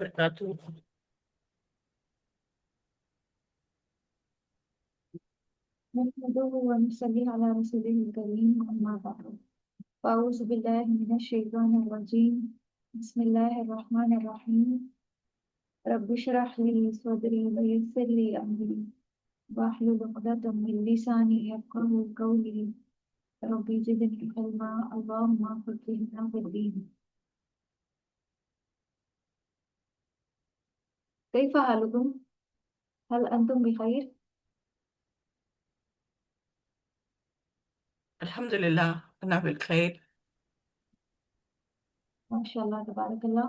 वबरकातुहू। नहमदुहु व नसल्ली अला रसूलिहिल करीम अम्मा बाद अऊज़ु बिल्लाहि मिनश शैतानिर रजीम बिस्मिल्लाहिर रहमानिर रहीम रब्बिश्रह ली सदरी व यस्सिर ली अमरी वाहलुल उक़दतम मिन लिसानी यफ़क़हू क़ौली रब्बी ज़िदनी इल्मा अल्लाहुम्मा फ़क़्हिना फ़िद्दीन। कैफ़ हालुकुम? हल अंतुम बिखैर? अल्हम्दुलिल्लाह, अना बिल खैर। माशाअल्लाह तबारकल्लाह।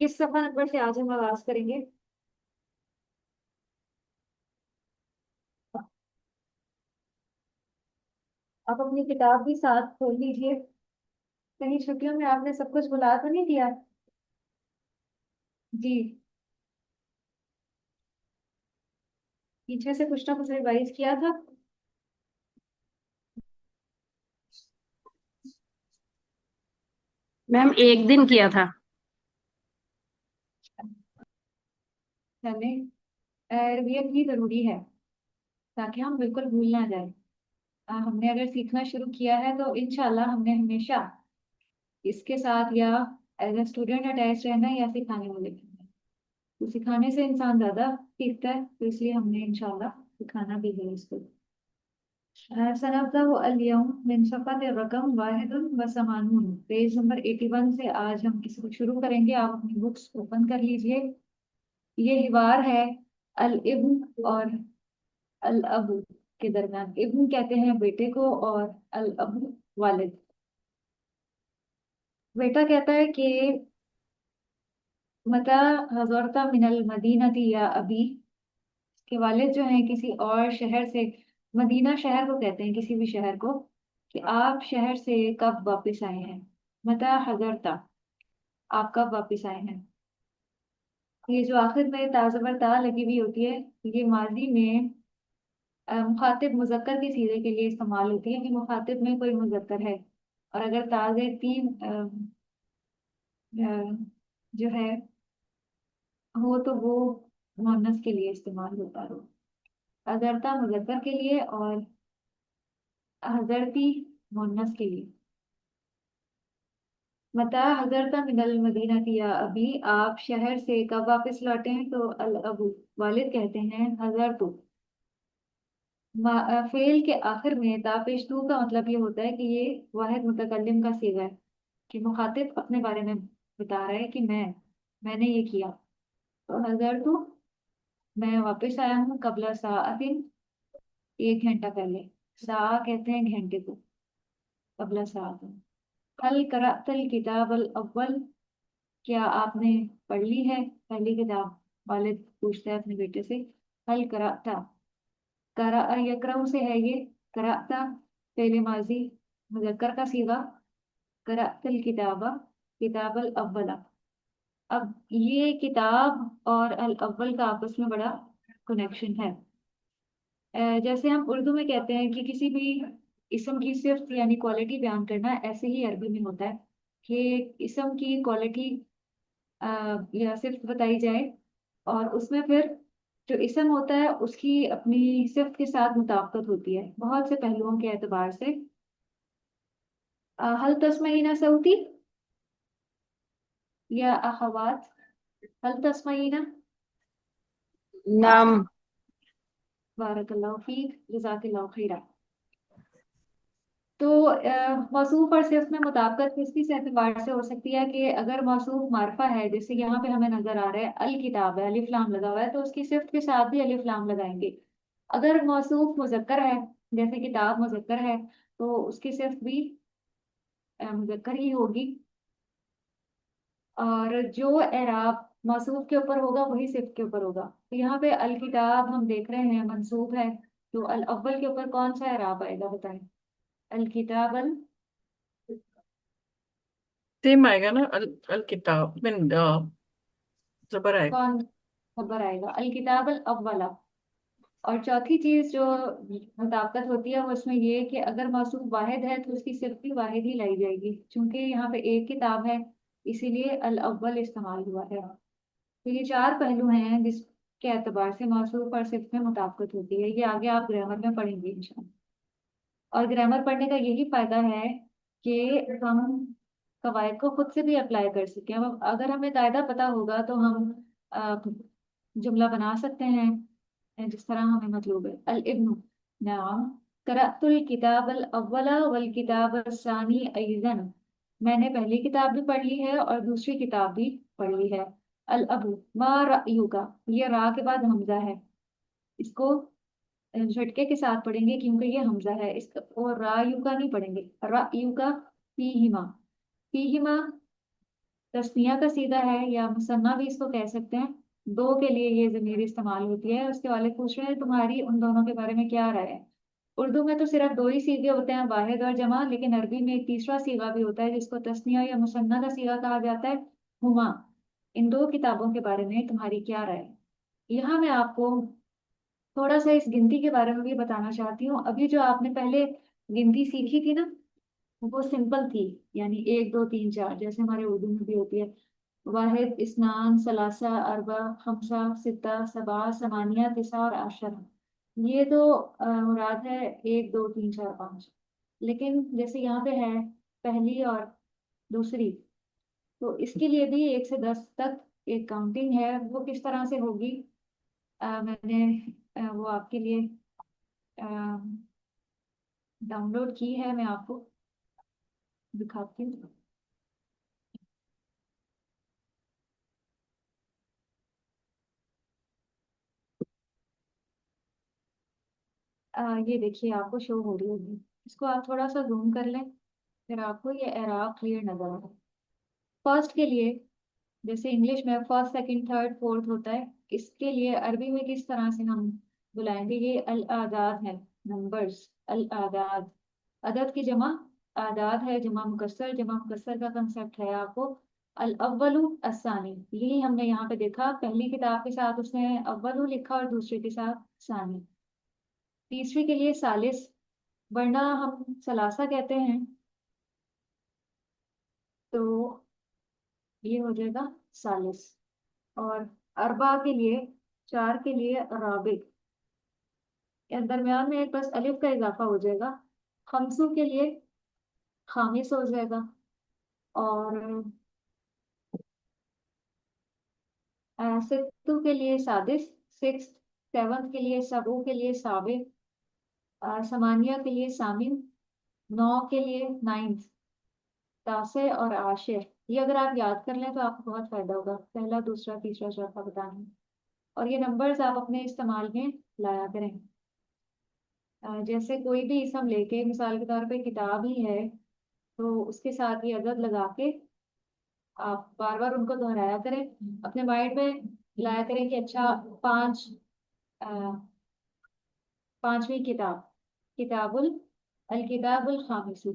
किस सफा नंबर से आज हम आगाज करेंगे? आप अपनी किताब भी साथ खोल लीजिए। कहीं छुट्टियों में आपने सब कुछ भुला तो नहीं दिया? जी। पीछे से कुछ ना कुछ रिवाइज किया था? मैम एक दिन किया था। हमें रिवीजन भी जरूरी है ताकि हम बिल्कुल भूल ना जाए। हमने अगर सीखना शुरू किया है तो इंशाल्लाह हमने हमेशा इसके साथ या एज ए स्टूडेंट अटैच रहना है या सिखाने वाले रहना है। तो सिखाने से इंसान ज्यादा सीखता है, तो इसलिए हमने इंशाल्लाह सिखाना भी है इसको। सनबदा अल-यौम मिन सफ़हत रकम वाहिदुन व समानून, पेज नंबर 81 से आज हम किसी को शुरू करेंगे। आप अपनी बुक्स ओपन कर लीजिए। ये हिवार है अल इब्न और अल अबू के दरमियान। इब्न कहते हैं बेटे को और अल अबू वालिद। बेटा कहता है कि मता हज़रता मिनल मदीनती या अबी, के वालिद जो हैं किसी और शहर से, मदीना शहर को कहते हैं किसी भी शहर को, कि आप शहर से कब वापस आए हैं। मता हजरता, आप कब वापस आए हैं। ये जो आखिर में ताज़बर ता लगी हुई होती है, ये माजी में मुखातिब मुजक्कर के सीधे के लिए इस्तेमाल होती है कि मुखातिब में कोई मुजक्कर है। और अगर ताज़े तीन जो है हो तो वो मुअन्नस के लिए इस्तेमाल होता है। हजरता मुजक्कर के लिए और हजरती मुअन्नस के लिए। मता हजरता मिनल मदीना या अभी, आप शहर से कब वापस लौटे हैं, तो अल अबू वालिद कहते हैं हजर तो। फेल के आखिर में तापेश तू का मतलब ये होता है कि ये वाहिद मुतकल्लिम का सीगा है, कि मुखातिब अपने बारे में बता रहा है कि मैंने ये किया। तो हजर तो, मैं वापस आया हूँ कबला साअतिन, 1 घंटा पहले। सा कहते हैं घंटे को, कबला साअतिन। हल करातल किताब अल अव्वल, क्या आपने पढ़ ली है पहली किताब। वालिद पूछता है अपने बेटे से। हल कराता, करा यकरऊ से है ये। कराता पहले माजी मुजक्कर का सीगा। करातल किताबा, किताबल अव्वला। अब ये किताब और अल अव्वल का आपस में बड़ा कनेक्शन है। जैसे हम उर्दू में कहते हैं कि किसी भी इसम की सिर्फ यानी क्वालिटी बयान करना, ऐसे ही अरबी में होता है कि इसम की क्वालिटी या सिर्फ बताई जाए, और उसमें फिर जो इसम होता है उसकी अपनी सिर्फ के साथ मुताबिकत होती है बहुत से पहलुओं के एतबार से। हल तस्मईना सऊती या अखवात, हल तस्मईना। नाम। बारकल्लाहु फीक, जज़ाकल्लाहु खैरा। तो मौसूफ और सिर्फ में मुताबिकत किस किस एतबार से हो सकती है कि अगर मौसूफ मारफा है, जैसे यहाँ पे हमें नजर आ रहा है अल किताब है, अलिफ लाम लगा हुआ है, तो उसकी सिर्फ के साथ भी अलिफ लाम लगाएंगे। अगर मौसूफ मुजक्कर है, जैसे किताब मुजक्कर है, तो उसकी सिर्फ भी मुजक्कर ही होगी। और जो एराब मौसूफ के ऊपर होगा वही सिर्फ के ऊपर होगा। तो यहाँ पे अल किताब हम देख रहे हैं मंसूब है, तो अल अव्वल के ऊपर कौन सा एराब आएगा बताएं। अल किताब अल सेम आएगा ना, अल किताब में जबर आएगा। कौन खबर आएगा, अल किताब अल अव्वला। और चौथी चीज जो मुताबिकत होती है वो इसमें ये है कि अगर मौसूफ वाहिद है तो उसकी सिर्फ भी वाहिद ही लाई जाएगी, क्योंकि यहाँ पे एक किताब है, इसीलिए अल अव्वल इस्तेमाल हुआ है। तो ये चार पहलू हैं जिसके एतबार से मौसूफ और सिर्फ में मुताबिकत होती है। ये आगे आप ग्रामर में पढ़ेंगे इंशाल्लाह। और ग्रामर पढ़ने का यही फायदा है कि हम कवायद को खुद से भी अप्लाई कर सकें। अब अगर हमें कायदा पता होगा तो हम जुमला बना सकते हैं जिस तरह हमें मतलूब है। अल इब्नु नाम करअतुल किताब अल अव्वला वल किताब अस्सानी अयज़न। मैंने पहली किताब भी पढ़ ली है और दूसरी किताब भी पढ़ ली है। अल अबू मा रअयुका, ये रा के बाद हमजा है, इसको झटके के साथ पढ़ेंगे क्योंकि ये हमजा है इसका, और रा यू का नहीं पढ़ेंगे। रा यू का फीहिमा। फीहिमा तस्निया का सीधा है या मुसन्ना भी इसको कह सकते हैं। दो के लिए ये जमीर इस्तेमाल होती है। उसके वाले पूछ रहे हैं तुम्हारी उन दोनों के बारे में क्या राय है। उर्दू में तो सिर्फ दो ही सीगे होते हैं, वाहिद और जमा, लेकिन अरबी में एक तीसरा सीगा भी होता है जिसको तस्निया या मुसन्ना का सीगा कहा जाता है, हुमा। इन दो किताबों के बारे में तुम्हारी क्या राय है। यहाँ मैं आपको थोड़ा सा इस गिनती के बारे में भी बताना चाहती हूँ। अभी जो आपने पहले गिनती सीखी थी ना, वो सिंपल थी, यानी एक दो तीन चार, जैसे हमारे उर्दू में भी होती है। वाहिद, इस्नान, सलासा, अरबा, खमसा, सित्ता, सबा, समानिया, तिसा और आशरा। ये तो मुराद है एक दो तीन चार पाँच। लेकिन जैसे यहाँ पे है पहली और दूसरी, तो इसके लिए भी 1 से 10 तक एक काउंटिंग है। वो किस तरह से होगी, मैंने वो आपके लिए डाउनलोड की है, मैं आपको दिखाती हूँ। ये देखिए आपको शो हो रही होगी, इसको आप थोड़ा सा जूम कर लें, फिर आपको ये एराब क्लियर नजर आए। फर्स्ट के लिए जैसे इंग्लिश में फर्स्ट सेकंड थर्ड फोर्थ होता है, इसके लिए अरबी में किस तरह से हम बुलाएंगे, ये अल आदाद है, नंबर्स। अल आदाद, अदद की जमा आदाद है, जमा मुकस्सर। जमा मुकस्सर का कंसेप्ट है आपको। अल अव्वलु अस्सानी, यही हमने यहाँ पे देखा, पहली किताब के साथ उसने अव्वलु लिखा और दूसरे के साथ सानी। तीसरी के लिए सालिस, वरना हम सलासा कहते हैं, तो ये हो जाएगा सालिस। और अरबा के लिए, चार के लिए राबिग, या दरमियान में एक बस अलिफ का इजाफा हो जाएगा। खमसू के लिए खामिस हो जाएगा। और सित्तू के लिए सादिस, सिक्स। सेवन्थ के लिए सबू के लिए साबे। समानिया के लिए सामिन। नौ के लिए नाइन्थ। तासे और आशिर। ये अगर आप याद कर लें तो आपको बहुत फायदा होगा, पहला दूसरा तीसरा चौथा बताने। और ये नंबर्स आप अपने इस्तेमाल में लाया करें। जैसे कोई भी इसम लेके मिसाल के तौर पे किताब ही है, तो उसके साथ ये अदद लगा के आप बार बार उनको दोहराया करें, अपने माइंड में लाया करें कि अच्छा पांच, अ, पांचवी किताब, किताबुल अल किताबुल खामिसु।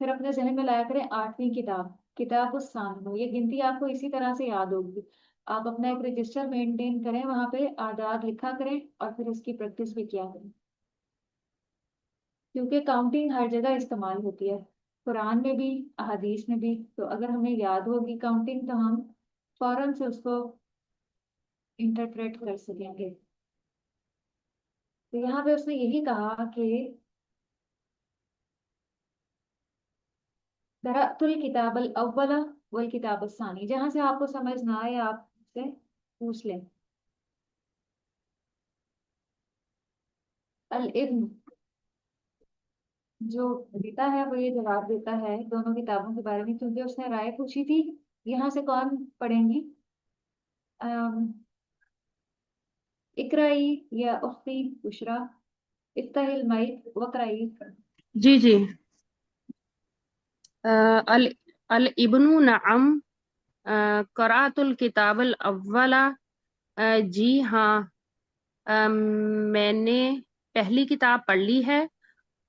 फिर अपने जहन में लाया करें आठवीं किताब, किताब उस सामनो। ये गिनती आपको इसी तरह से याद होगी। आप अपना एक रजिस्टर मेंटेन करें, वहां पे आदाद लिखा करें और फिर उसकी प्रैक्टिस भी किया करें, क्योंकि काउंटिंग हर जगह इस्तेमाल होती है, कुरान में भी अहदीस में भी। तो अगर हमें याद होगी काउंटिंग तो हम फौरन से उसको इंटरप्रेट कर सकेंगे। तो यहाँ पे उसने यही कहा कि दरअतुल किताब अल अव्वला वल किताब सानी। जहां से आपको समझ ना आए आप से पूछ लें। अल इब्न, जो देता है वो ये जवाब देता है दोनों किताबों के बारे में, क्योंकि उसने राय पूछी थी। यहाँ से कौन पढ़ेंगी, अम, इकराई या उख्ती बुशरा, इफ्ताहिल माइक वकराई। जी जी। अल अल इब्नु नअम क़राअतुल किताबल अव्वला। जी हाँ, मैंने पहली किताब पढ़ ली है,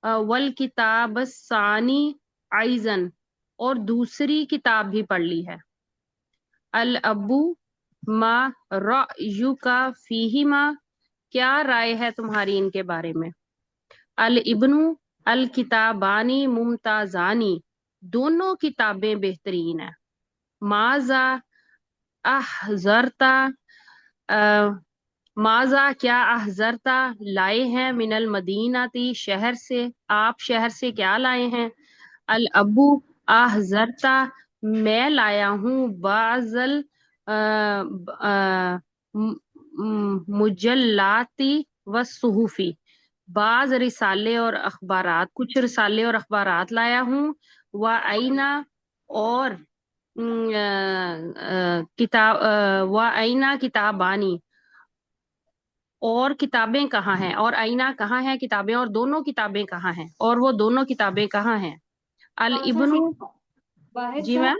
वल किताब सानी आइजन, और दूसरी किताब भी पढ़ ली है। अल अबू मा रयुका फीहिमा, क्या राय है तुम्हारी इनके बारे में। अल इब्नु अल किताबानी मुमताजानी, दोनों किताबें बेहतरीन है। माजा अहजरता, माजा क्या अहजरता लाए हैं, मिनल मदीनाती शहर से, आप शहर से क्या लाए हैं। अल अबू अहजरता, मैं लाया हूँ बाजल मुजल्लाती व सुहूफी, बाज रिसाले और अखबारात, कुछ रिसाले और अखबारात लाया हूँ। व आईना, और किताब व आईना किताबानी, और किताबें कहाँ हैं, और आईना कहाँ है किताबें, और दोनों किताबें कहाँ हैं, और वो दोनों किताबें कहाँ हैं। अल कौन सा इब्नु, सीगा, वाहिद जी का मैम,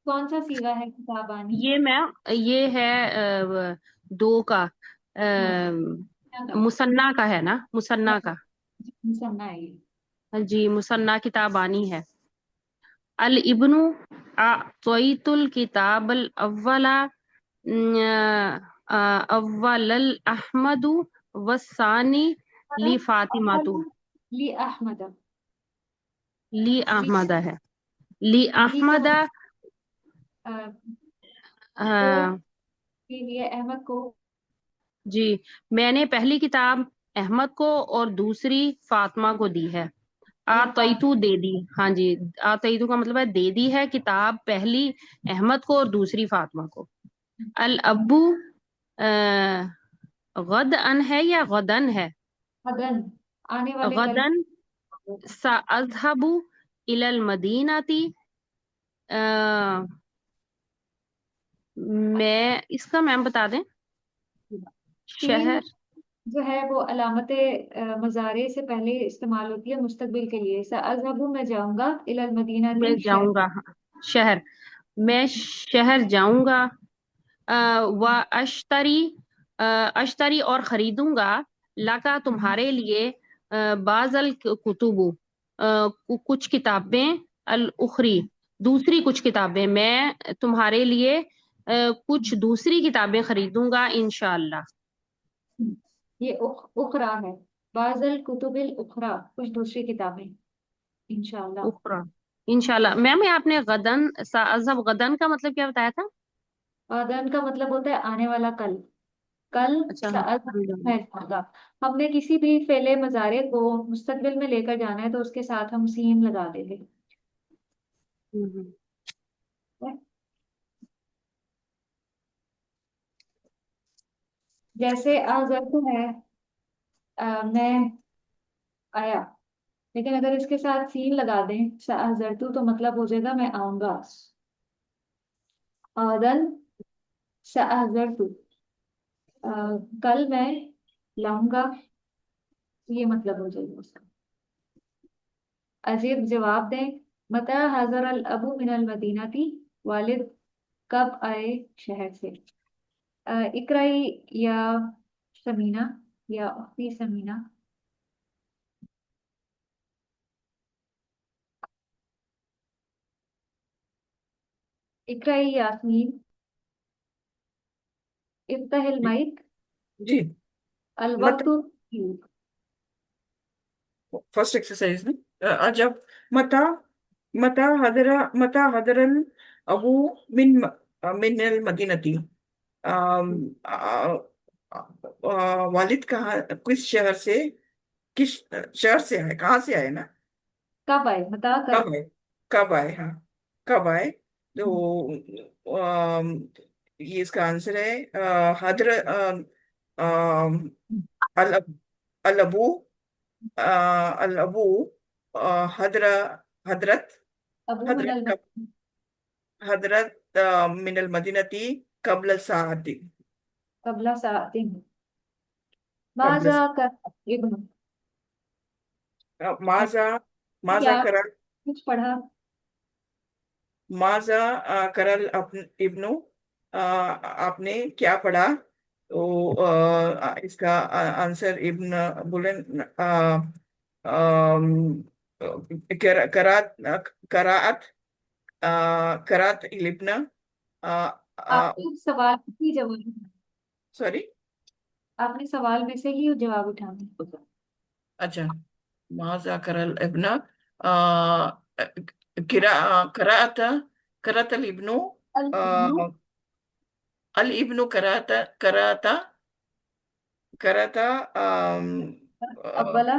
कौन सा सीगा है किताबानी? ये मैम ये है दो का, मुसन्ना का। मुसन्ना का है ना, मुसन्ना का। मुसन्ना है ये। जी, मुसन्ना किताबानी है। अल इब्नु अतोइतुल किताबल अव्वला, अव्वलल अहमदु वसानी ली फातिमातु, ली अहमद। ली ली अहमदा है, ली ली का अहमदा, मतलब को के लिए, अहमद को। जी, मैंने पहली किताब अहमद को और दूसरी फातिमा को दी है। ली आतईतु दे दी, हाँ जी, आतईतु का मतलब है दे दी है किताब, पहली अहमद को और दूसरी फातिमा को। अल अब्बू गद अन है या गदन है। गदन, आने वाले कल। गदन सअज़हबु इलल मदीनाती, मैं इसका मैम बता दें, सीन शहर जो है वो अलामत मजारे से पहले इस्तेमाल होती है मुस्तकबिल के लिए। सअज़हबु, मैं जाऊंगा, इलल मदीना मैं थी शहर। जाऊंगा, हाँ, शहर, मैं शहर जाऊंगा। व अश्तरी, अश्तरी और खरीदूंगा, लका तुम्हारे लिए, बाजल कुतुबु, कुछ किताबें, अल उखरी, दूसरी कुछ किताबें, मैं तुम्हारे लिए कुछ दूसरी किताबें खरीदूंगा इंशाअल्लाह। ये उखरा है। बाज़ल कुतुबिल उखरा, कुछ दूसरी किताबें, इंशाल्लाह। उखरा, इंशाअल्लाह। मैम ये आपने गदन साजब, गदन का मतलब क्या बताया था। आदन का मतलब होता है आने वाला कल। कल अच्छा, साथ है होगा। हमने किसी भी फेले मजारे को मुस्तकबिल में लेकर जाना है तो उसके साथ हम सीन लगा देंगे। हम्म, जैसे अजर तो है, मैं आया, लेकिन अगर इसके साथ सीन लगा दें अजर तो मतलब हो जाएगा मैं आऊंगा। आदन अजर कल मैं लाऊंगा, ये मतलब हो जाएगा उसका। अजीब जवाब दें, मता हजर अल अबू मिनल मदीना थी, वालिद कब आए शहर से। इकराई या समीना, या उख्ती समीना। इकराई यास्मीन, इफ्ताहिल जी माइक, जी। अल मतलब वक्तु। फर्स्ट एक्सरसाइज में अजब, मता मता हदरन अबू मिन मिन अल मदीनती, वालिद कहाँ, किस शहर से, किस शहर से आए, कहाँ से आए ना, कब आए, मता कब कब। आए, कब आए, हाँ, कब आए। तो ये इसका आंसर है हदर अल अल अबू, अल अबू हदर हदरत अबू हदरत मिनल कब, हदरत मिनल मदीनती कबल सादी, कबला सातिन। कबल माजा कर इब्न। माजा, माजा क्या करा, कुछ पढ़ा? माजा करल इब्नु, आपने क्या पढ़ा। तो इसका आंसर इब्न बुलन अम, करात करात करात इब्न आपने सवाल ही जवाब, सॉरी। आपने सवाल में से ही जवाब उठाना। अच्छा, माजा करल इब्न किरा करात करात इब्नु अल इब्नु अल इब्नु कराता कराता अव्वला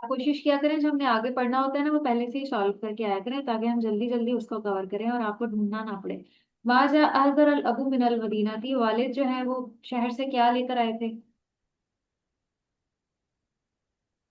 कोशिश किया करें, जो हमने आगे पढ़ना होता है ना वो पहले से ही सॉल्व करके आया करें, ताकि हम जल्दी जल्दी उसको कवर करें और आपको ढूंढना ना पड़े। माजा अहदर अल अबू मिनल मदीना थी, वालिद जो है वो शहर से क्या लेकर आए थे?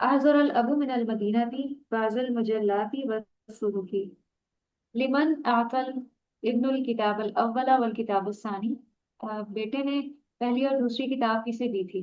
अहदर अल अबू मिनल मदीना थी बाजल मुजल्लाती वसुहुफी लिमन आकल इब्नुल किताब अल अव्वला वल किताब सानी। बेटे ने पहली और दूसरी किताब किसे दी थी?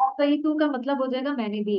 सही तू का मतलब हो जाएगा मैंने दी।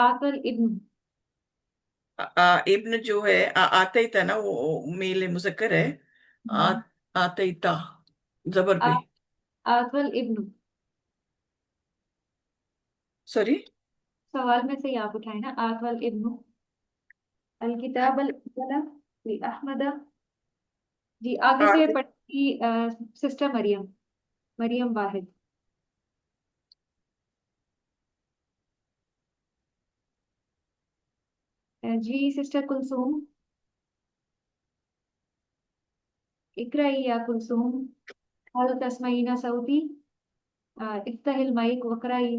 आकल इब्न, इब्न जो है आतईता ना वो मेल मुजक्कर है। आ, आतईता जबर आ, पे। आकल इब्न, सॉरी। सवाल में से ही आप उठाए ना। आकल इब्न अल किताब अल अव्वला li अहमद। जी आगे से पढ़ी सिस्टर मरियम, मरियम वाहिद। जी सिस्टर कुलसूम, इकराई या कुलसूम। हल तस्माइना सऊदी, इफ्ताहिल माइक वकराई।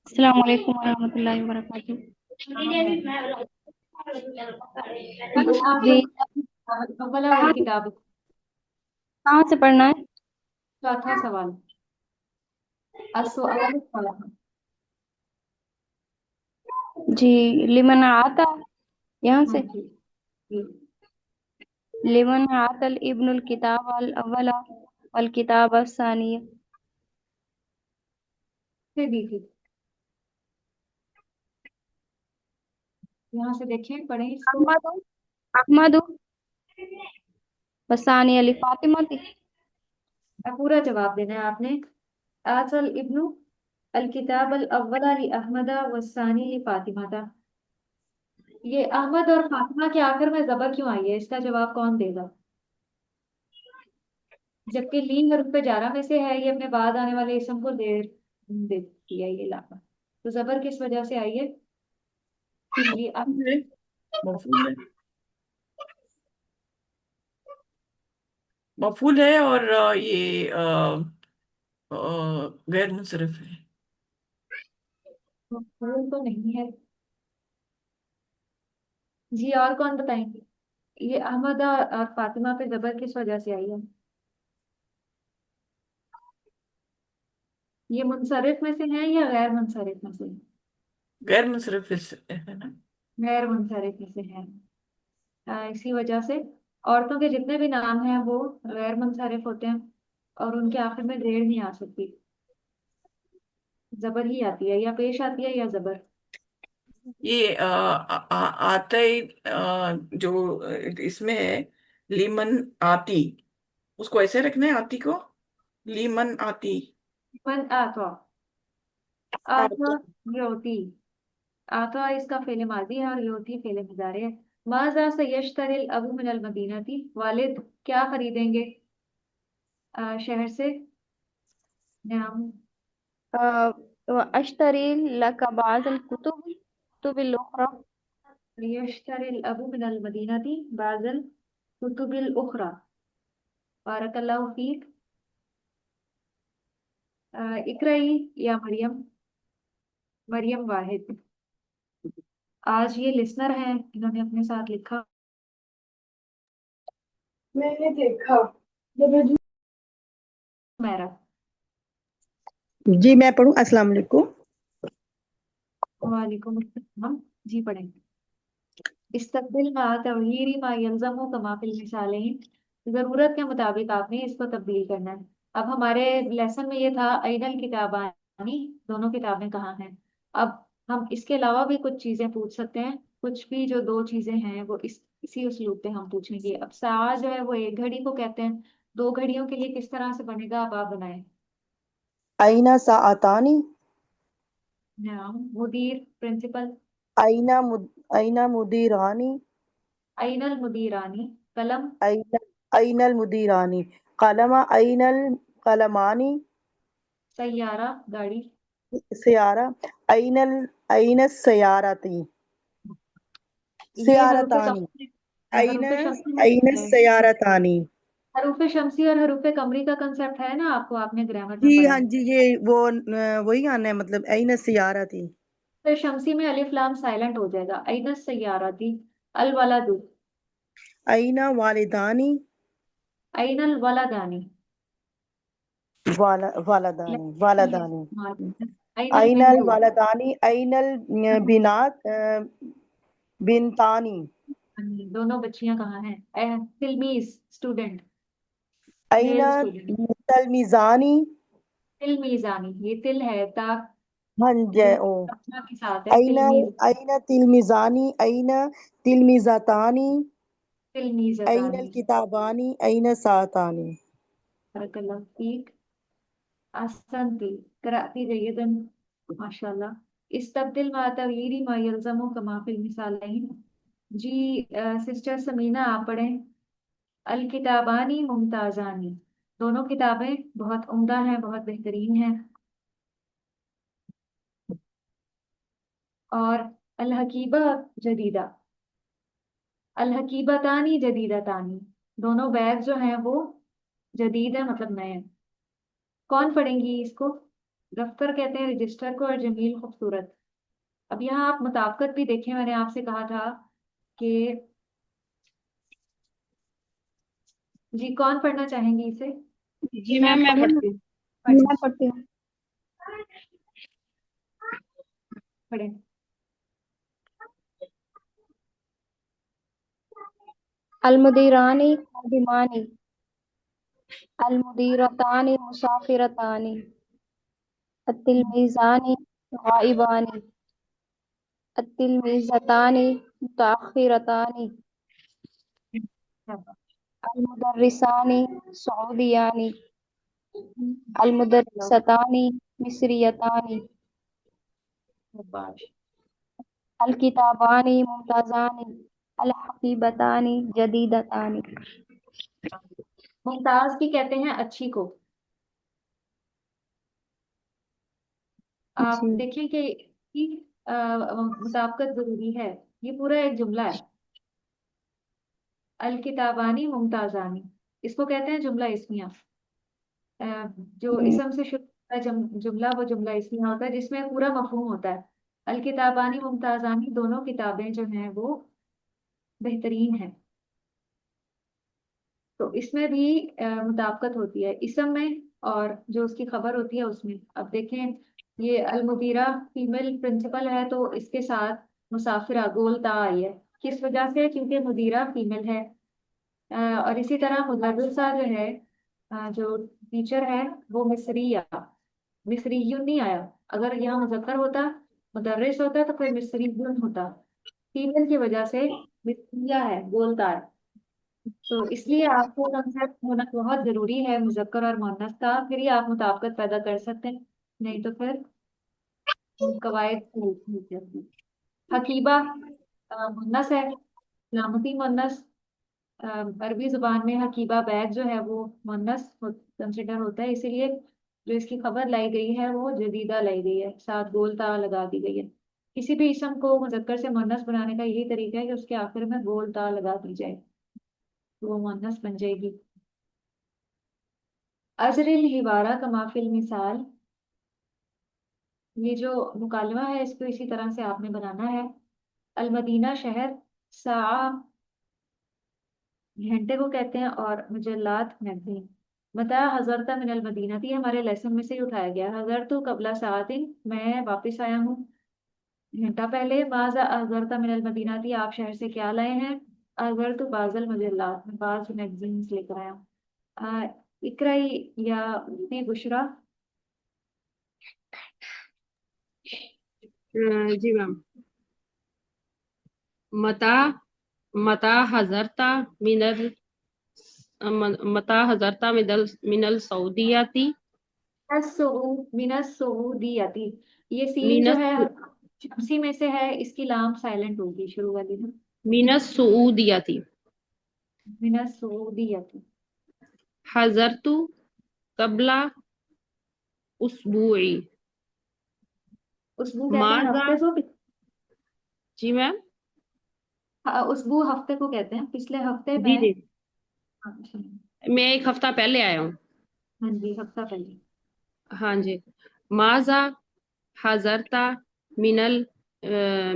अस्सलाम वालेकुम वरहमतुल्लाहि वबरकातुहू। मन जी, आकल अव्वला वल किताब। कहाँ से पढ़ना है? चौथा सवाल, अस्सुआल सलाह। जी, लिमन आता, यहाँ हाँ से। जी जी। लिमन आतल इब्नुल किताब अल अव्वला वल किताब अस्सानिया। से दी थी, यहाँ से देखें पढ़ें इसको। अहमदु अहमदु वसानी अली फातिमा थी। पूरा जवाब देना है आपने। आसल इब्नु अल किताब अल अव्वला लि अहमदा वस्सानी लि फातिमा था। ये अहमद और फातिमा के आखिर में जबर क्यों आई है, इसका जवाब कौन देगा? जबकि लीन हर्फ पे जारा में से है, ये अपने बाद आने वाले इसम को दे दिया ये लामा। तो जबर किस वजह से आई है? जी आप मफूल है। मफूल है और ये गैर मुंसरिफ है। मफहूम तो नहीं है। जी और कौन बताएंगे? ये अहमद और फातिमा पे जबर किस वजह से आई है? ये मुनसरिफ में से है या गैर मुनसरिफ में से है? गैर मुंसरिफ है ना। गैर मुनसरिफ में से है। इसी वजह से औरतों के जितने भी नाम हैं वो गैर मुनसरिफ होते हैं, और उनके आखिर में देर नहीं आ सकती, जबर ही आती है, या पेश आती है या जबर। ये आते जो इसमें है लीमन आती, उसको ऐसे रखना है आती को। लीमन आती। मन आता, आता योती। आता इसका फेले माजी है और योती फेले मुजारे है। माजा से यश्तरिल अबू मिनल मदीना थी, वालिद क्या खरीदेंगे शहर से? नाम व अश्तरी लका बाज़ल कुतुबिल उखरा। यश्तरिल अबू मिनल मदीना थी बाजल कुतुबिल उखरा। बारकल्लाहु फीक। इकराई या मरियम, मरियम वाहिद। आज ये लिसनर हैं, इन्होंने अपने साथ लिखा मैंने देखा जब मैं मेरा। जी मैं पढ़ूं। अस्सलाम वालेकुम। वालेकुम अस्सलाम। जी पढ़ेंगे। इस्तक़बिल मा तग़यीरी मा यल्ज़मु कमा फ़िल मिसालैन। जरूरत के मुताबिक आपने इसको तब्दील करना है। अब हमारे लेसन में ये था अइनल किताबानी, दोनों किताबें कहाँ हैं। अब हम इसके अलावा भी कुछ चीजें पूछ सकते हैं, कुछ भी जो दो चीजें हैं वो इसी उस्लूब पे हम पूछेंगे। अब सा जो है वो एक घड़ी को कहते हैं, दो घड़ियों के लिए किस तरह से बनेगा, अब आप बनाएं। आईना साअतानी। नाम मुदीर प्रिंसिपल। आईना मुदीरानी। अइनल मुदीरानी। कलम। आईना आईनल मुदीरानी। कलमा आईनल कलमानी। सैयारा गाड़ी। सयारा आईनल आईनस सयारती। ये हरूफे सयारतानी। कमरी, आईना हरूफे शम्सी में आईनस है। सयारतानी। हरूफे शम्सी और हरूफे कमरी का कंसेप्ट है ना, आपको आपने ग्रामर जी में पढ़ा हाँ है। जी, ये वो वही आना है, मतलब आईनस सयारती। फिर शम्सी में अलिफ लाम साइलेंट हो जाएगा। अइनस सय्यारती। अल वलदु। आईना वालिदानी। अइनल वलदानी। वालदानी वालदानी। अइनल आइनल बिंतु। वालदानी आइनल बिनात बिनतानी। दोनों बच्चियां कहाँ हैं। तिलमीज स्टूडेंट। आइना मेल स्टूडेंट। तलमिजानी। तिलमीजानी, ये तिल है ता, हाँ जो जय ओ। अपना के साथ है। आइना तिलमीज। आइना तिलमिजानी आइना तिलमिजातानी आइनल तिलमीजतानी। किताबानी आइना सातानी। बरकल्लाह फीक। ahsanti। कराती जय्यदन। माशाल्लाह। इस्तब्दिल मा तगयीरी मा यल्ज़मु कमा फिल मिसालैन। जी सिस्टर समीना आप पढ़ें। अल किताबानी मुमताजानी। दोनों किताबें बहुत उम्दा हैं, बहुत बेहतरीन हैं। और अल हकीबा जदीदा। अल हकीबतानी जदीदतानी। दोनों बैग जो हैं वो जदीद है, मतलब नए हैं। कौन पढ़ेंगी इसको। दफ्तर कहते हैं रजिस्टर को, और जमील खूबसूरत। अब यहाँ आप मुताबिकत भी देखें, मैंने आपसे कहा था कि जी कौन पढ़ना चाहेंगी इसे। जी मैम मैं पढ़ती हूँ। पढ़ें। मैं पढ़ती हूँ। पढ़ें। अल मुदीरानी खादिमानी। अल मुदीरतानी मुसाफिरतानी। अत्तिलमीज़ानी गाइबानी। अत्तिलमीज़तानी मुताखिरतानी। अल मुदर्रिसानी सऊदियानी। अल मुदर्रिसतानी मिस्रियतानी। शाबाश। अल किताबानी मुमताजानी। अल हकीबतानी जदीदतानी। मुमताज भी कहते हैं अच्छी को। आप जी देखें कि मुताबिकत जरूरी है। ये पूरा एक जुमला है। अल किताबानी मुमताजानी, इसको कहते हैं जुमला इस्मिया। अ, जो इसम से शुरू होता है जुमला, वो जुमला इस्मिया होता है जिसमें पूरा मफहूम होता है। अल किताबानी मुमताजानी, दोनों किताबें जो हैं वो बेहतरीन हैं। तो इसमें भी मुताबिकत होती है इसम में, और जो उसकी खबर होती है उसमें। अब देखें, ये अल मुदीरा फीमेल प्रिंसिपल है, तो इसके साथ मुसाफिरा गोल ता आई है। किस वजह से, क्योंकि मुदीरा फीमेल है। और इसी तरह मुदर्रिसा जो है, जो टीचर है, वो मिस्रिया, मिस्रियुन नहीं आया। अगर यहाँ मुजक्कर होता, मुदर्रिस होता, तो फिर मिस्रियुन होता। फीमेल की वजह से मिस्रिया है, गोलदार। तो इसलिए आपको कंसेप्ट होना बहुत जरूरी है मुजक्कर और मुअन्नस का, फिर ही आप मुताबिकत पैदा कर सकते हैं। नहीं तो फिर कवायद नहीं चलती। हकीबा मुन्नस है, सलामती मुन्नस। अ, अरबी जुबान में हकीबा बैग जो है वो मुन्नस कंसिडर होता है, इसीलिए जो इसकी खबर लाई गई है वो जदीदा लाई गई है, साथ गोल ता लगा दी गई है। किसी भी इसम को मुजक्कर से मुन्नस बनाने का यही तरीका है कि उसके आखिर में गोल ता लगा दी जाए, तो वो मुन्नस बन जाएगी। अजरिल हिबारा का माफिल मिसाल। ये जो मुकालमा है इसको इसी तरह से आपने बनाना है। अलमदीना शहर। सा घंटे को कहते हैं, और मुजल्लात मैगजीन। बताया हजरता मिनल मदीना थी, हमारे लेसन में से ही उठाया गया। हजर तो कबला सातिन, मैं वापस आया हूँ घंटा पहले। माजा हजरता मिनल मदीना थी, आप शहर से क्या लाए हैं। अगर तो बाजल मुजल्लात, मैं बाज मैगजीन लेकर आया हूँ। आ, इकराई या ने बुशरा। जी मैम। मता मता हजरता मिनल मता हजरता मिनल सऊदियाती मिनस सऊदीयती, ये सीन जो मिनस है शमसी में से है, इसकी लाम साइलेंट होगी शुरू वाली ना। मिनस सऊदियाती। मिनस सऊदीयती। हजरतु कबला उसबुई। उसबू कहते हैं माजा। हफ्ते को। जी मैम। उसबू हफ्ते को कहते हैं, पिछले हफ्ते जी मैं। जी। अच्छा। मैं एक हफ्ता पहले आया हूँ। हाँ जी, हफ्ता पहले। हाँ जी। माजा हजरता मिनल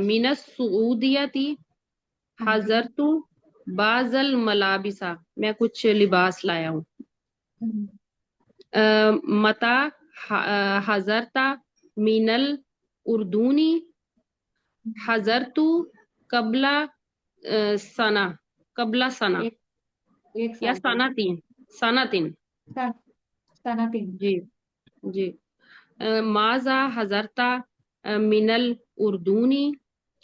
मिनस सऊदियाती। हाँ जी। हजरतु बाजल मलाबिसा। मैं कुछ लिबास लाया हूँ। हम्म, मता हजरता मिनल उर्दूनी। हजरतु कबला सना। कबला सना एक एक या साल सना पहले। तीन। सना तीन। सन- सना तीन। जी जी। माजा हजरता मिनल उर्दूनी।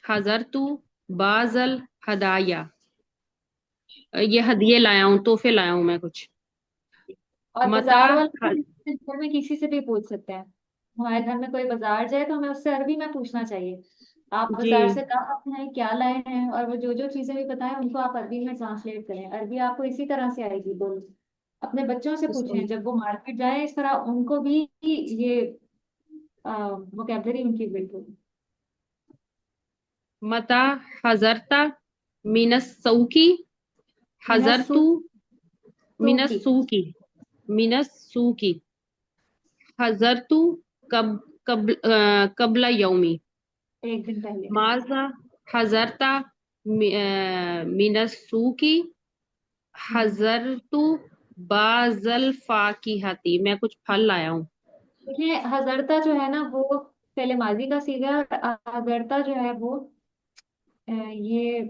हजरतु बाजल हदाया। ये हदिये लाया हूँ, तोहफे लाया हूँ मैं कुछ। और मता बाजार वाले ह- तो घर में किसी से भी पूछ सकते हैं। हमारे घर में कोई बाजार जाए तो हमें उससे अरबी में पूछना चाहिए, आप जी बाजार से कहाँ आते हैं, क्या लाए हैं, और वो जो जो चीजें भी बताएं उनको आप अरबी में ट्रांसलेट करें। अरबी आपको इसी तरह से आएगी बोल। अपने बच्चों से पूछें जब वो मार्केट जाए, इस तरह उनको भी ये वोकेबलरी उनकी बिल्ड होगी। मता हजरता मिनस सऊकी। मिनस हजरतु मिनस सूकी। सूकी। मिनस सूकी। हजरतु कब कबला यौमी। एक दिन पहले। माजा हजरता मिनस सूकी। हम्म। हजरतु बाजल फाकीहती। मैं कुछ फल लाया हूँ। देखिए हजरता जो है ना वो पहले माजी का सीगा है, और हजरता जो है वो ये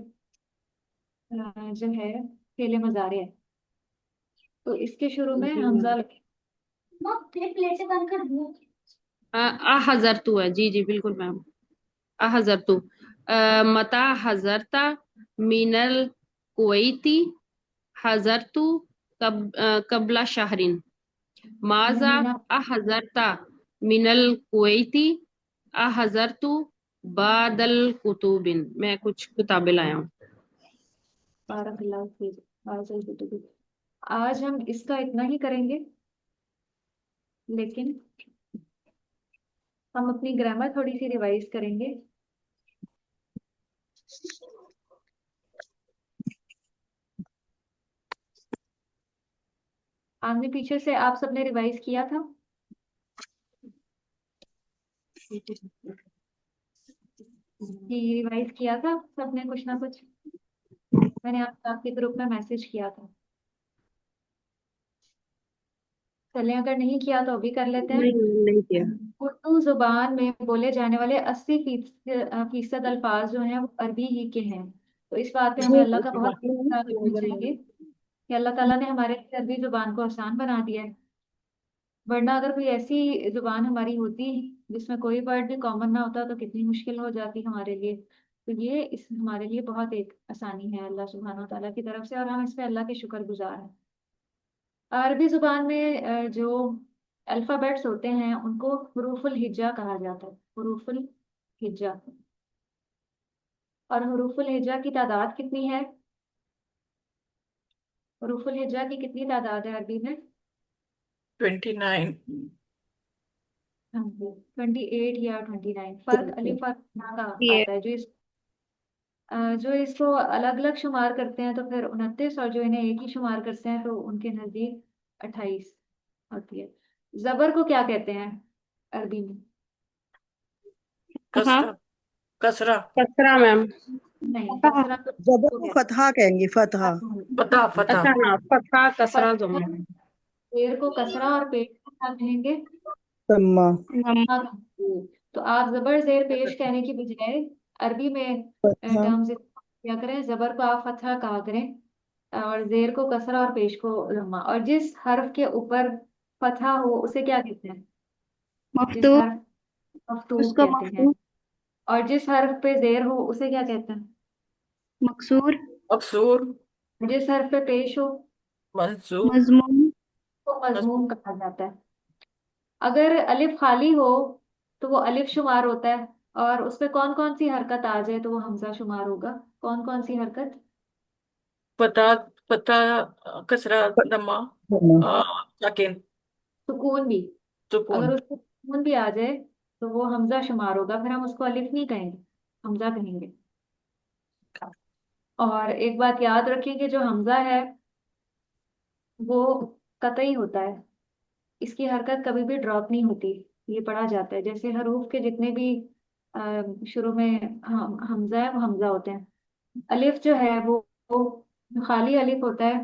जो है फेले मजारे है, तो इसके शुरू में जी हमजा मैम। लगे। माँ, फिर प्लेट से बंद कर दूँ। हजरतु है। जी जी बिल्कुल मैम। हजरतु मता हजरता मिनल कुवैती। हजरतु कबला शहरिन। माजा महीना। हजरता मिनल कुवैती। हजरतु बादल कुतुबिन। मैं कुछ किताबें लाया हूँ। बारह फिर फाजल कुतुबी। आज हम इसका इतना ही करेंगे, लेकिन हम अपनी ग्रामर थोड़ी सी रिवाइज करेंगे। आगे पीछे से आप सबने रिवाइज किया था कि रिवाइज किया था सबने कुछ ना कुछ। मैंने आपके ग्रुप में मैसेज किया था। चलिए अगर नहीं किया तो अभी कर लेते हैं। नहीं नहीं किया। उर्दू जुबान में बोले जाने वाले 80% अल्फाज जो हैं वो अरबी ही के हैं। तो इस बात पे हमें अल्लाह का बहुत शुक्र करना चाहिए कि अल्लाह ताला ने हमारे लिए अरबी जुबान को आसान बना दिया है। वरना अगर कोई ऐसी जुबान हमारी होती जिसमें कोई वर्ड भी कॉमन ना होता तो कितनी मुश्किल हो जाती हमारे लिए। तो ये इस हमारे लिए बहुत एक आसानी है अल्लाह सुब्हानो तआला की तरफ से, और हम इस पे अल्लाह के शुक्रगुजार हैं। अरबी जुबान में जो अल्फाबेट्स होते हैं उनको हुरूफुल हिज्जा कहा जाता है। हुरूफुल हिज्जा। और हुरूफुल हिज्जा की तादाद कितनी है। हुरूफुल हिज्जा की कितनी तादाद है अरबी में। 29। हाँ जी, 28 या 29, फर्क अलिफ और ना का ये आता है। जो इसको अलग अलग शुमार करते हैं तो फिर 29, और जो इन्हें एक ही शुमार करते हैं तो उनके नजदीक 28 होती है। जबर को क्या कहते हैं अरबी में। हाँ। कसरा। कसरा। कसरा मैम। नहीं, फतह। कसरा तो जबर हो को गया। फतहा कहेंगे, फतहा। फतह फतह। अच्छा हाँ, फतहा कसरा फतह, जुम्मे। शेर को कसरा और पेश को क्या कहेंगे? तम्मा। नम। हाँ, तो आप जबर जेर पेश कहने की बजाय अरबी में फतहा। टर्म्स क्या करें, जबर को आप फतहा कहा करें और जेर को कसरा और पेश को लम्मा। और जिस हर्फ के ऊपर फतहा हो उसे क्या कहते हैं? जिस मफ्तू। हर्फ, मफ्तूह उसको कहते हैं। मफ्तू। और जिस हर्फ पे जेर हो उसे क्या कहते हैं? मकसूर। मकसूर। जिस हर्फ पे पेश हो मंसूब। मजमूम। तो मजमूम कहा जाता है। अगर अलिफ खाली हो तो वो अलिफ शुमार होता है। और उसपे कौन कौन सी हरकत आ जाए तो वो हमजा शुमार होगा? कौन कौन सी हरकत? फतह, फतह, कसरा, दम्मा, तम्मा। साकिन, सुकून भी। सुकून। अगर उसको सुकून भी आ जाए तो वो हमजा शुमार होगा, फिर हम उसको अलिफ नहीं कहेंगे, हमजा कहेंगे। और एक बात याद रखें कि जो हमजा है वो कतई होता है, इसकी हरकत कभी भी ड्रॉप नहीं होती। ये पढ़ा जाता है जैसे हरूफ के जितने भी शुरू में हमजा है वो हमजा होते हैं। अलिफ जो है वो खाली अलिफ होता है,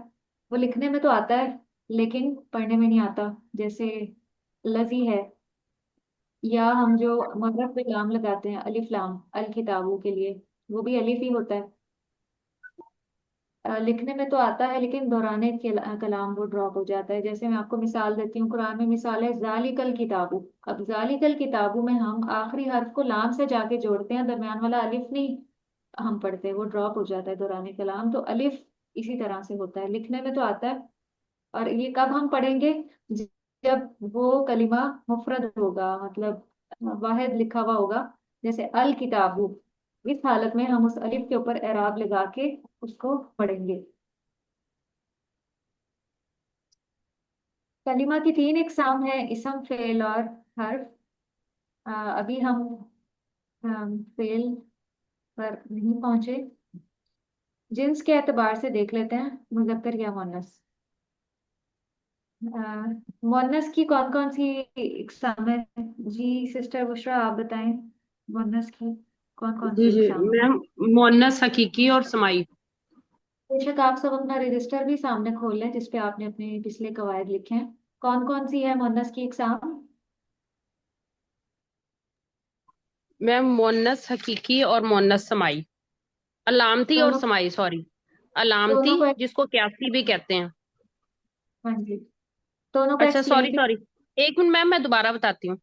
वो लिखने में तो आता है लेकिन पढ़ने में नहीं आता। जैसे लजी है, या हम जो मगरब पे लाम लगाते हैं अलिफ लाम अल किताबों के लिए, वो भी अलिफ ही होता है। लिखने में तो आता है लेकिन दोहराने के कलाम वो ड्रॉप हो जाता है। जैसे मैं आपको मिसाल देती हूँ, कुरान में मिसाल है जालिकल किताबू। अब जालिकल किताबू में हम आखिरी हर्फ को लाम से जाके जोड़ते हैं, दरमियान वाला अलिफ नहीं हम पढ़ते, वो ड्रॉप हो जाता है दोहराने कलाम। तो अलिफ इसी तरह से होता है, लिखने में तो आता है। और ये कब हम पढ़ेंगे? ज- जब वो कलिमा मुफरद होगा, मतलब वाहिद लिखा हुआ होगा। जैसे अल किताबू, इस हालत में हम उस अलिफ के ऊपर एराब लगा के उसको पढ़ेंगे। कलिमा की तीन इकसाम है, इसम, फेल और हर्फ। अभी हम फेल पर नहीं पहुंचे। जिन्स के एतबार से देख लेते हैं, मुज़क्कर या मुअन्नस। मुअन्नस की कौन कौन सी इकसाम है? जी सिस्टर बुशरा, आप बताएं मुअन्नस की कौन कौन जी सी जी इकसाम है? मैम, मुअन्नस हकीकी और समाई। बेशक आप सब अपना रजिस्टर भी सामने खोल लें जिसपे आपने अपने पिछले कवायद लिखे हैं। कौन कौन सी है मुअन्नस की इकसाम? मैम मुअन्नस हकीकी और मुअन्नस समाई, अलामती और दोनों, समाई, सॉरी। अलामती दोनों को, जिसको क्यासी भी कहते हैं। हाँ जी, दोनों को अच्छा एक्सप्लेन सॉरी भी। सॉरी, एक मिनट मैम, मैं दोबारा बताती हूँ।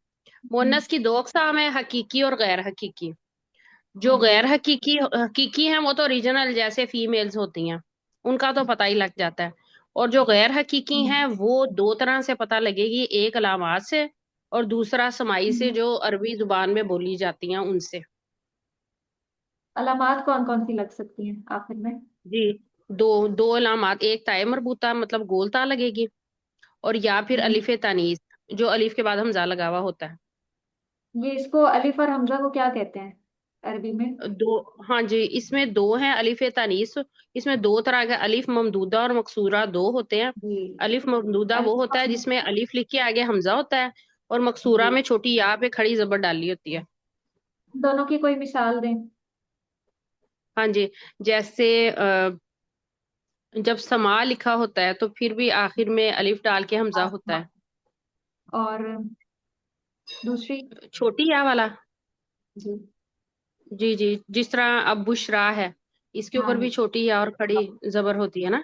मुअन्नस की दो अक़साम है, हकीकी और गैर हकीकी। हाँ जो जी। गैर हकीकी हकीकी हैं वो तो रीजनल जैसे फीमेल्स होती हैं, उनका तो पता ही लग जाता है। और जो गैर हकीकी हम्म, हैं वो दो तरह से पता लगेगी, एक अलामात से और दूसरा समाई से, हम्म। जो अरबी जुबान में बोली जाती हैं उनसे। अलामात कौन कौन सी लग सकती हैं आखिर में? जी, दो दो अलामात, एक ताए मरबूता मतलब गोलता लगेगी, और या फिर हम्म। अलिफ तानीस, जो अलिफ के बाद हमजा लगा हुआ होता है। ये इसको अलिफ और हमजा को क्या कहते हैं अरबी में? दो, हाँ जी, इसमें दो हैं अलिफ तानीस। इसमें दो तरह के अलिफ ममदूदा और मकसूरा दो होते हैं। जी, अलिफ ममदूदा वो अलिफ होता है जिसमें अलिफ लिख के आगे हमजा होता है, और मकसूरा जी, में छोटी या पे खड़ी जबर डाली होती है। दोनों की कोई मिसाल दें। हाँ जी, जैसे जब समा लिखा होता है तो फिर भी आखिर में अलिफ डाल के हमजा होता है। और दूसरी? छोटी या वाला, जी, जी जी, जिस तरह अब बुशरा है, इसके हाँ ऊपर भी जी, छोटी या और खड़ी जबर होती है ना।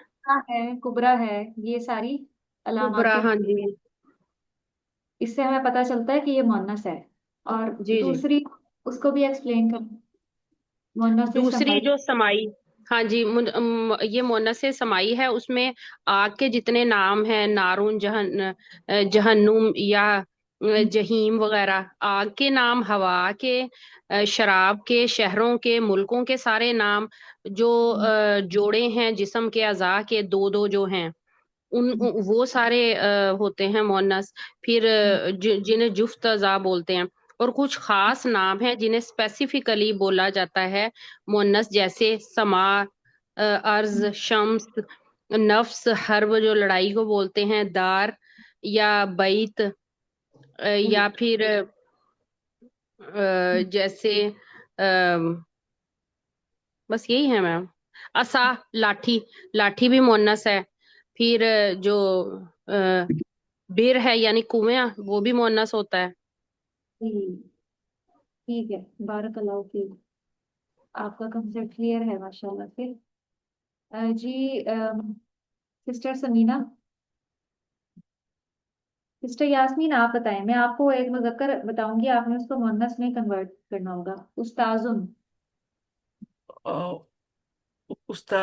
है कुबरा है, ये सारी कुबरा, अलामाती। हाँ जी। इससे हमें पता चलता है कि ये मुअन्नस है। और जी जी, दूसरी, उसको भी एक्सप्लेन कर, मुअन्नस से दूसरी समाई। जो समाई, हाँ जी, ये मुअन्नस से समाई है, उसमें आग के जितने नाम हैं, नारून, जहन्नुम या जहीम वगैरह, आग के नाम, हवा के, शराब के, शहरों के, मुल्कों के सारे नाम, जो जोड़े हैं जिस्म के अज़ा के, दो दो जो हैं, वो सारे होते हैं मुअन्नस। फिर जिन्हें जुफ्त अज़ा बोलते हैं। और कुछ खास नाम हैं जिन्हें स्पेसिफिकली बोला जाता है मुअन्नस, जैसे समा, अर्ज, शम्स, नफ्स, हर्ब जो लड़ाई को बोलते हैं, दार या बैत, या फिर जैसे बस यही है मैम। असा, लाठी, लाठी भी मुअन्नस है। फिर जो बिर है यानी कुआं, वो भी मुअन्नस होता है। जी, ठीक है, बारकल्लाह फीक। आपका कंसेप्ट क्लियर है माशाल्लाह से। जी, सिस्टर समीना, सिस्टर यास्मीन, आप बताएं। मैं आपको एक मुज़क्कर बताऊंगी, आपने उसको मुअन्नस में कन्वर्ट करना होगा। उस्ताजुन। अ, उस्ता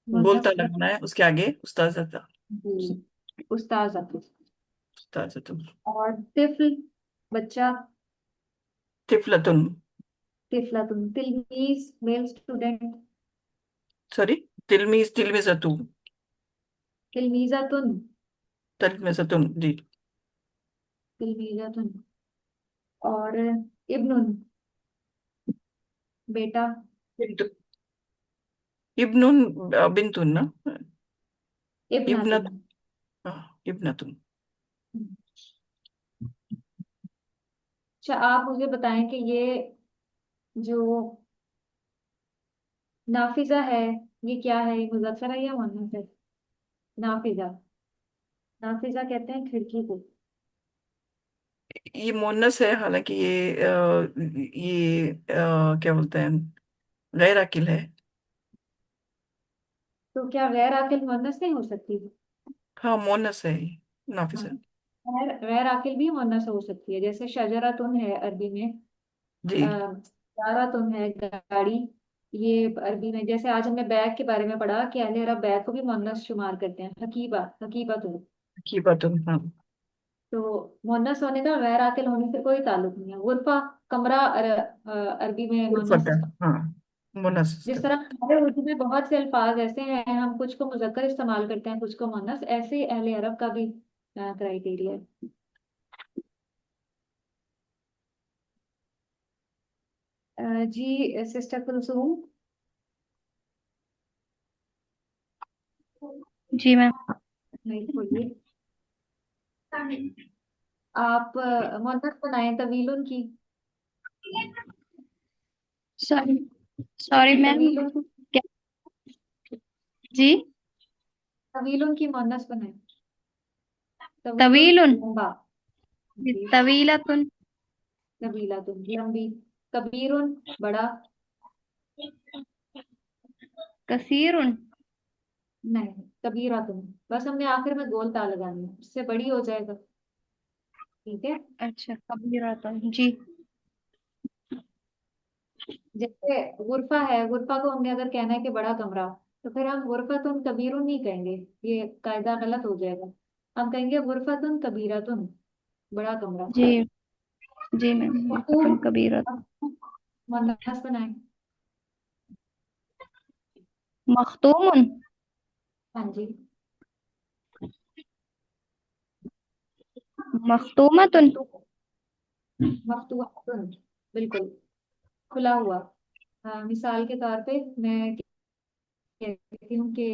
मुअन्नस बोलता में। लगाना है उसके आगे, उस्ताद। जी, उस्ताजत। उस्ताद। और तिफ्ल, बच्चा। तिफलतुन। तिफलातुन। तिलमीज, मेल स्टूडेंट। सॉरी, तिलमिजतु। तिलमीजातुन। तिलमिजतुन जी। तिलमीजातुन। और इब्नुन, बेटा। बिंतु। इब्नुन, बिंतुन ना। इब्नातुन। इब्नत। इब्नतुन। अच्छा, आप मुझे बताएं कि ये जो नाफिजा है, ये क्या है? ये मुज़क्कर है या मुअन्नस है? नाफिजा। नाफिजा कहते हैं खिड़की को। ये मोनस है, हालांकि क्या बोलते हैं, गैर अकिल है। तो क्या गैर आकिल मुअन्नस नहीं हो सकती? हाँ, मोनस है ये, हाँ, नाफिस है। गैर गैर आकिल भी मुअन्नस हो सकती है। जैसे शजरातुन है अरबी में। जी। सारातुन है गाड़ी। ये अरबी में, जैसे आज हमने बैग के बारे में पढ़ा कि अहले अरब बैग को भी मुअन्नस शुमार करते हैं। हकीबा, हकीबतुन। की बातुन, हाँ। तो मुअन्नस होने का गैर आकिल होने से कोई ताल्लुक नहीं है। गुरफा, कमरा, अरबी में मुअन्नस फतह, हाँ, मोनस जिस इस्तेमाल। तरह हमारे उर्दू में बहुत से अल्फाज ऐसे हैं, हम कुछ को मुजक्कर इस्तेमाल करते हैं, कुछ को मुअन्नस, ऐसे ही अहले अरब का भी क्राइटेरिया है। जी, सिस्टर कुलसूम। जी मैम। नहीं, बोलिए। आप मुअन्नस बनाएं तवीलुन की। Sorry, sorry ma'am. तवीलुन की। क्या? जी। तवीलुन की मुअन्नस बनाएं। तवीलुन, तवीलुन। लंबा। जी। तवीलतुन। तवीलातुन, लंबी। कबीरुन, बड़ा। कसीरुन। नहीं, कबीरातुन। बस हमने आखिर में गोल ता लगानी है, उससे बड़ी हो जाएगा। ठीक है। अच्छा, कबीरतुन जी। जैसे गुरफा है, गुरफा को हमने अगर कहना है कि बड़ा कमरा, तो फिर हम गुरफतुन कबीरुन नहीं कहेंगे। ये कायदा गलत हो जाएगा। हम कहेंगे गुरफतुन कबीरतुन, बड़ा कमरा। जी। जी मैम, मखतूम। गुरफतुन कबीरत। अब मुअन्नस बनाए। मखतूमुन। हाँ जी। मखतूमतुन। मफ्तूहतुन, बिल्कुल, खुला हुआ। मिसाल के तौर पे मैं कहती हूँ कि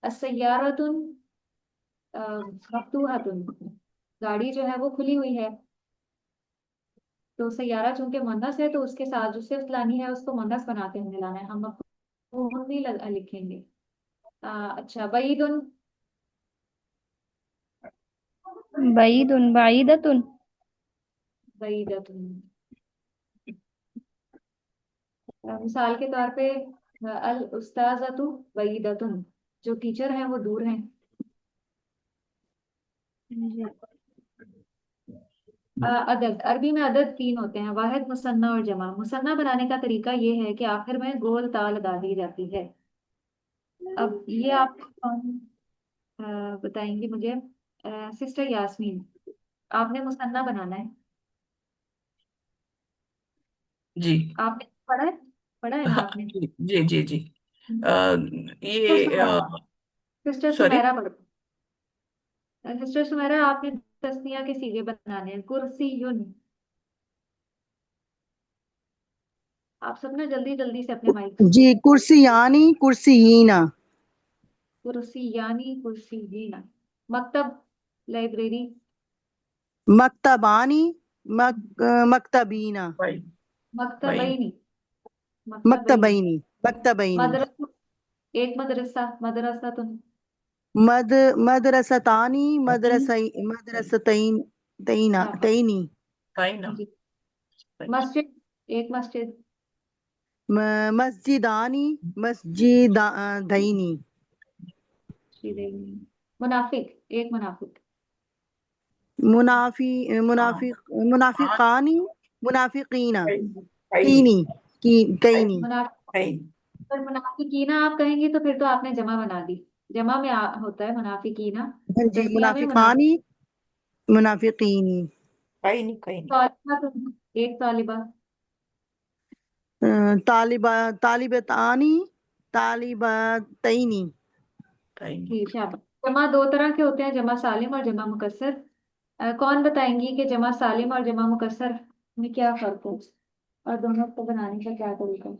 अस्सय्यारतुन मफ्तूहतुन, गाड़ी जो है वो खुली हुई है। तो सैयारा चूंकि मुअन्नस है, तो उसके साथ जो सिफ्त लानी है उसको मुअन्नस बनाते हुए लाना है। हम मफूल नहीं लिखेंगे। अच्छा, बईदुन। बईदुन, बाईदतुन। बईदतुन। मिसाल के तौर पे अल उस्ताजतु बईदतुन, जो टीचर हैं वो दूर हैं। जी। अदद, अरबी में अदद तीन होते हैं, वाहिद, मुसन्ना और जमा। मुसन्ना बनाने का तरीका ये है कि आखिर में गोल ता लगा दी जाती है। अब ये आप कौन बताएंगे मुझे? सिस्टर यास्मीन, आपने मुसन्ना बनाना है। जी। आपने पढ़ा है ना हाँ आपने? जी जी जी जी। अ, सिस्टर ये सुमेरा, सिस्टर सॉरी। सुमेरा पढ़ो। सिस्टर सुमेरा, आपने तस्निया के सीगे बनाने हैं। कुर्सी युन। आप सब ना जल्दी जल्दी से अपने माइक। जी, कुर्सियानी कुर्सियीना। कुर्सी यानी कुर्सी जीना। मकतब, लाइब्रेरी। मक्तबानी मक्तबीना। भाई। भाई। मकतबईनी। मक्तबैनी मक्तबैनी मदरसा, एक मदरसा, मदरसा तुम। मद मदरसतानी मदरसतैन शाबाश तैनी भाई ना। जी। मस्जिद, एक मस्जिद। मस्जिदानी मस्जिदैनी श्रीदेवी। मुनाफिक, एक मुनाफिक। मुनाफी हाँ हाँ। मुनाफिकानी मुनाफिकीना भाई भाई नहीं। कीनी कईनी मुनाफिक, भाई। पर मुनाफिकीना आप कहेंगे तो फिर तो आपने जमा बना दी। जमा में होता है मुनाफिकीना, हाँ जी तस्निया में मुनाफिक। मुनाफिकानी मुनाफिकीनी भाई नहीं, कहीं नहीं। तालिबा तुम, एक तालिबा। तालिबा तालिबतानी तालिबतैनी भाई नहीं। ठीक है। जमा दो तरह के होते हैं, जमा सालिम और जमा मुकस्सर। कौन बताएंगी कि जमा सालिम और जमा मुकस्सर में क्या फर्क है, और दोनों को बनाने का क्या तरीका है?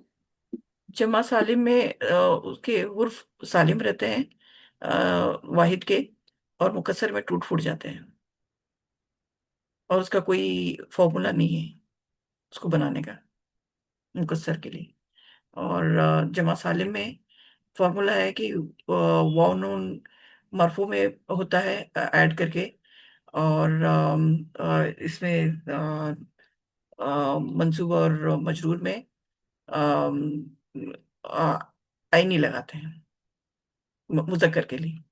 जमा सालिम में उसके उर्फ सालिम रहते हैं, वाहिद के, और मुकस्सर में टूट फूट जाते हैं, और उसका कोई फॉर्मूला नहीं है उसको बनाने का, मुकस्सर के लिए। और जमा सालिम में फॉर्मूला है कि वाव नून मरफू में होता है ऐड करके, और इसमें मंसूब और मजरूर में आई नहीं लगाते हैं, मुजक्कर के लिए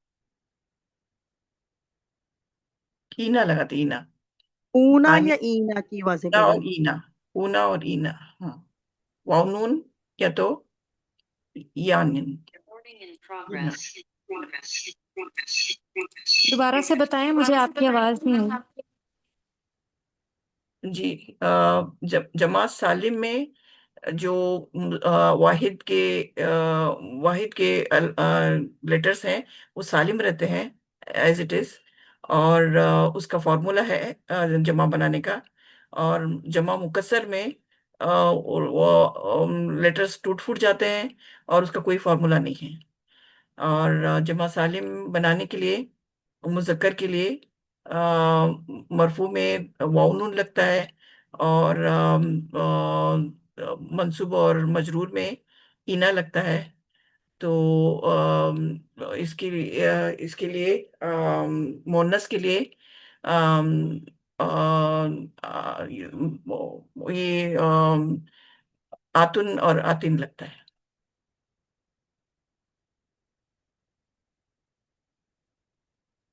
ईना लगाते, ईना। ऊना आनी, या ईना की वजह से ऊना पहले और ईना, ऊना और ईना। हाँ, वाव नून या तो यानिन, ईना। दोबारा से बताएं, मुझे आपकी आवाज नहीं आई। जी। जमात सालिम में जो वाहिद के लेटर्स हैं वो सालिम रहते हैं एज इट इज, और उसका फॉर्मूला है जमा बनाने का। और जमा मुकस्सर में वो लेटर्स टूट फूट जाते हैं, और उसका कोई फॉर्मूला नहीं है। और जमा सालिम बनाने के लिए, मुज़क्कर के लिए, मरफू में वाव नून लगता है, और मंसूब और मजरूर में इना लगता है। तो इसके लिए मोनस के लिए अम, अ, ये आतुन और आतिन लगता है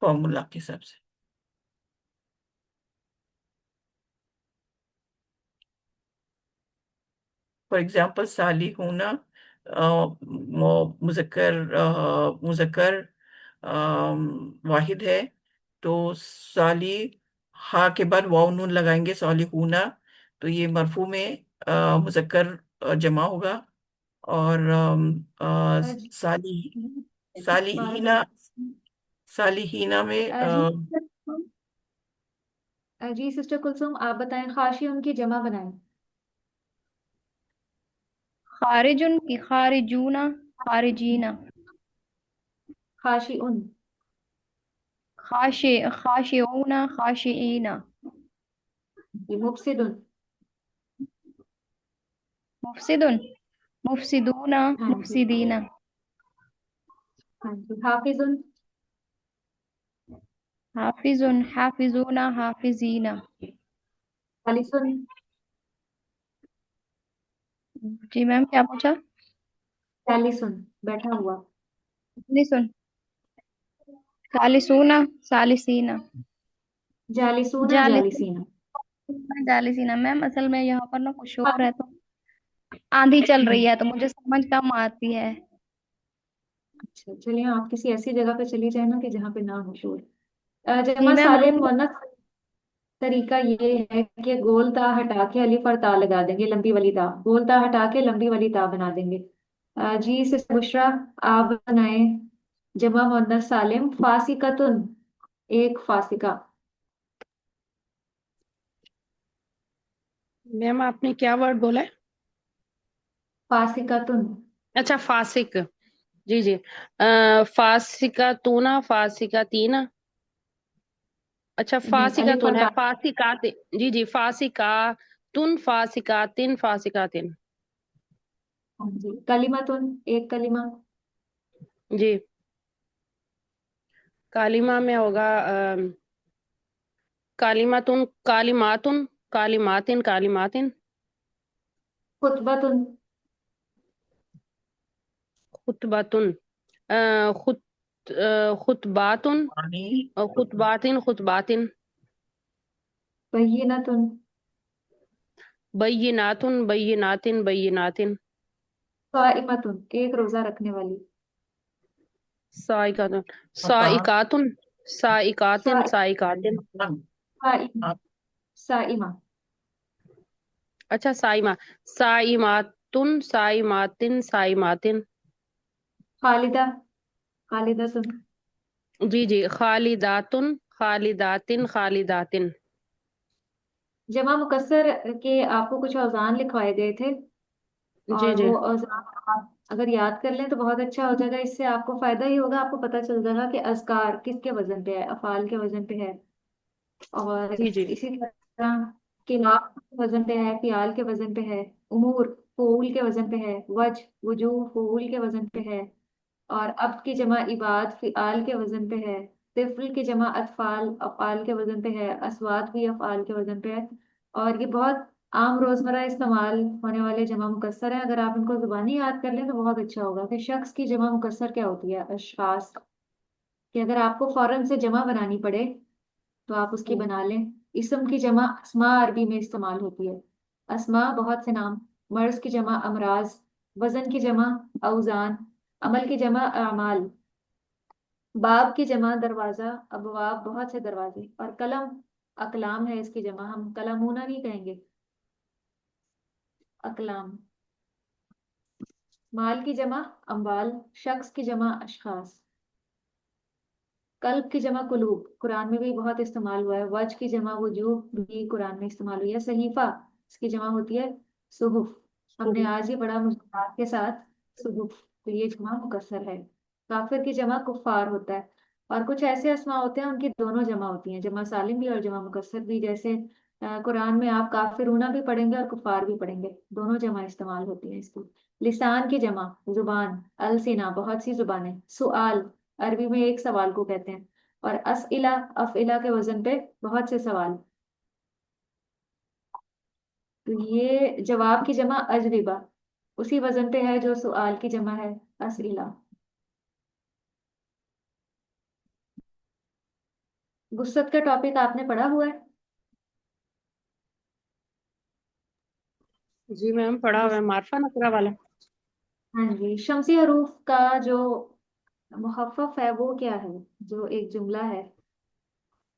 फॉर्मूला के हिसाब से। फॉर एग्जाम्पल साली होना, मुजक्कर मुजक्कर वाहिद है, तो साली हा के बाद वाव नून लगाएंगे, साली होना, तो ये मरफू में मुजक्कर जमा होगा। और जी, साली साली दोबारा हीना, बताएं। साली हीना में जी जी सिस्टर कुलसुम, आप बताएं, खाशी उनकी जमा बनाएं। खारिजुन की खारिजूना खारिजीना खाशी उन। खाशिऊना खाशिईना जी, मुफसिदुन। मुफसिदुन मुफसिदूना हाँ जी। मुफसिदीना हाँ जी, हाफिजुन। हाफिजुन हाफिजूना हाफिजीना। खालिसुन। जी मैम, क्या पूछा? चालीसुन, बैठा हुआ। सालिसुन सालिसूना सालिसीना जालिसूना जालिसीना जालिसीना। जालिसीना। मैम असल में यहाँ पर ना कुछ शोर है, तो आंधी चल रही है तो मुझे समझ कम आती है। अच्छा, चलिए आप किसी ऐसी जगह पे चली जाए ना कि जहाँ पे ना हो शोर। जी जमा मैम, सालिम रूम। मुअन्नस तरीका ये है कि गोल ता हटा के अलिफ और ता लगा देंगे, लंबी वाली ता, गोल ता हटा के लंबी वाली ता बना देंगे। जी से बुशरा, आप बनाए जमा मुअन्नस सालिम फासिकतुन, एक फासिका। मैम आपने क्या वर्ड बोला है? फासिकतुन। अच्छा, फासिक। जी जी। फासिका तूना, फासिका तीना। अच्छा, नहीं, फासिका अलिफ और तुन है, ता। फासिका जी जी, फासिका तुन, फासिका तिन, फासिका तिन। हाँ जी, कलिमातुन, एक कलिमा। जी, कालिमा में होगा कालिमातुन, कालिमातुन, कालिमातिन, कालिमातिन। खुतबतुन। खुतबातुन, खुत खुतबातुन, पानी। खुतबातिन, खुतबातिन। बय्यिनतुन। बय्यिनातुन, बय्यिनातिन, बय्यिनातिन। साइमतुन, एक रोजा रखने वाली। साइकातुन, मकान। साइकातुन, साइकातिन, साइ साइकातिन। साइमा। आप। साइमा। अच्छा, साइमा, साइमातुन, साइमातिन, साइमातिन। खालिदा। खालिदतुन। जी जी, खालिदातुन, खालिदातिन, खालिदातिन। जमा मुकस्सर के आपको कुछ औजान लिखवाए गए थे, जी और जी वो औजान आप अगर याद कर लें तो बहुत अच्छा हो जाएगा। इससे आपको फायदा ही होगा, आपको पता चल जाएगा कि अज़कार किसके वजन पे है, अफ़ाल के वजन पे है। और जी जी इसी तरह किलाब के वजन पे है, फियाल के वजन पे है। उमूर फ़ऊल के वजन पे है। वजूह फ़ऊल के वजन पे है। और अब्द की जमा इबाद फ़िआल के वजन पे है। तिफ़्ल की जमा अतफ़ाल अफ़आल के वजन पे है। अस्वात भी अफ़आल के वजन पे है। और ये बहुत आम रोजमर्रा इस्तेमाल होने वाले जमा मुकस्सर है। अगर आप इनको जुबानी याद कर लें तो बहुत अच्छा होगा। कि शख्स की जमा मुकस्सर क्या होती है, अशखास। कि अगर आपको फौरन से जमा बनानी पड़े तो आप उसकी बना लें। इसम की जमा अस्मा अरबी में इस्तेमाल होती है। अस्मा बहुत से नाम। मर्ज की जमा अमराज। वजन की जमा औजान। अमल की जमा अमाल। बाब की जमा दरवाजा, अबवाब बहुत से दरवाजे। और कलम अकलाम है इसकी जमा, हम कलमूना नहीं कहेंगे, अकलाम। माल की जमा अम्वाल। शख्स की जमा अशखास। कल्ब की जमा कुलूब, कुरान में भी बहुत इस्तेमाल हुआ है। वज की जमा वजूह भी कुरान में इस्तेमाल हुई है। सहीफा, इसकी जमा होती है सुहुफ। हमने आज ही पढ़ा मुस्कुराहट के साथ सुहुफ, तो ये जमा मुकस्सर है। काफिर की जमा कुफार होता है। और कुछ ऐसे अस्मा होते हैं उनकी दोनों जमा होती हैं, जमा सालिम भी और जमा मुकस्सर भी। जैसे कुरान में आप काफिरूना भी पढ़ेंगे और कुफार भी पढ़ेंगे, दोनों जमा इस्तेमाल होती हैं इसकी। लिसान की जमा जुबान। अलसिना बहुत सी जुबानें। सुआल अरबी में एक सवाल को कहते हैं। और असइला अफइला के वजन पे बहुत से सवाल। तो ये जवाब की जमा अजविबा, उसी वजन पे है जो सुआल की जमा है, असइला। गुस्सत का टॉपिक आपने पढ़ा हुआ है। जी मैम, पढ़ा हुआ है, गुस- मार्फा नकरा वाला। हाँ जी, शमसी हरूफ का जो मुखफ़फ़ है वो क्या है, जो एक जुमला है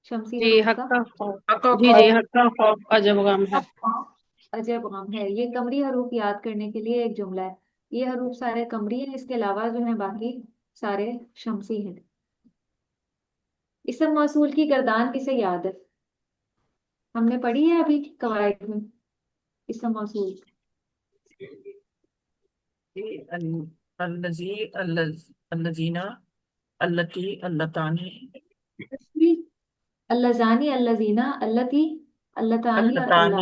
शमसी जी, हरूफ का। हक्का खौफ। हका जी जी, खौफ। हक्का खौफ अजब गम है। अजब गम है, ये कमरी हरूफ याद करने के लिए एक जुमला है। ये हरूफ सारे कमरी हैं, इसके अलावा जो है बाकी सारे शमसी हैं। इसम मौसूल की गर्दान किसे याद है, हमने पढ़ी है अभी कवायद में। इसम मौसूल। अल्लजी, अल्लजीना, अल्लती, अल्लतानी, अल्लाजानी, अल्लाजीना, अल्लती, अल्लतानी और अल्लतानी,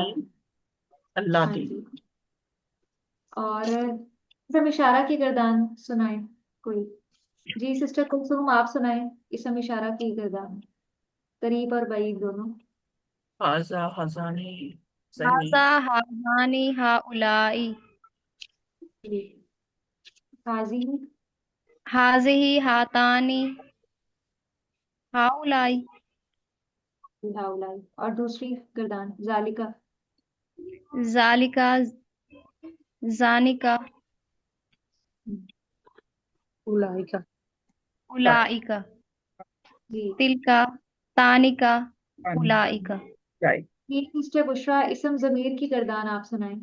अल्लाह। हाँ अल्लाती। जी। और इसम इशारा की गर्दान सुनाए कोई। जी सिस्टर कुलसुम, आप सुनाए इसम इशारा की गर्दान, करीब और बाईद दोनों। हाजा, हजानी, सही। हाजा हाजानी हाउलाई। जी। हाजी। हाजिही हातानी हाउलाई। हाउलाई। और दूसरी गर्दान जालिका। जालिका जानिका उलाइका। उलाइका। जी। तिलका तानिका जाए। उलाइका। ये सिस्टर बुशरा, इसम जमीर की गर्दान आप सुनाए।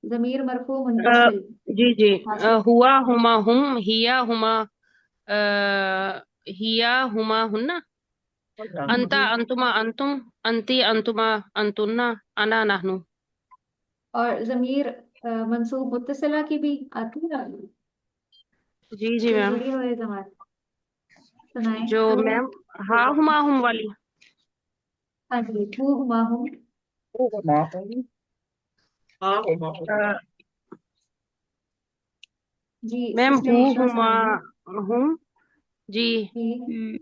जमीर मरफू अ, मुंतसिल। जी जी, हासिल। हुआ हुमा हुम, हिया हुमा, हिया हुमा हुन्ना, अंता जी। अंतुमा अंतुम, अंती अंतुमा अंतुन्ना, अना नहनु। और जमीर मंसूब मुत्तसिला की भी आती है, जी जी जो मैम, जुड़ी हुई जमात सुनाए जो तो। मैम हा हुमा हुम वाली। हाँ जी, हू हुमा हूँ। ओ माहौल। हाँ, हो माहौल। अ, जी मैम सिस्टर हु बुशरा हुमा सुनाइए। हूँ जी। ही। हम्म,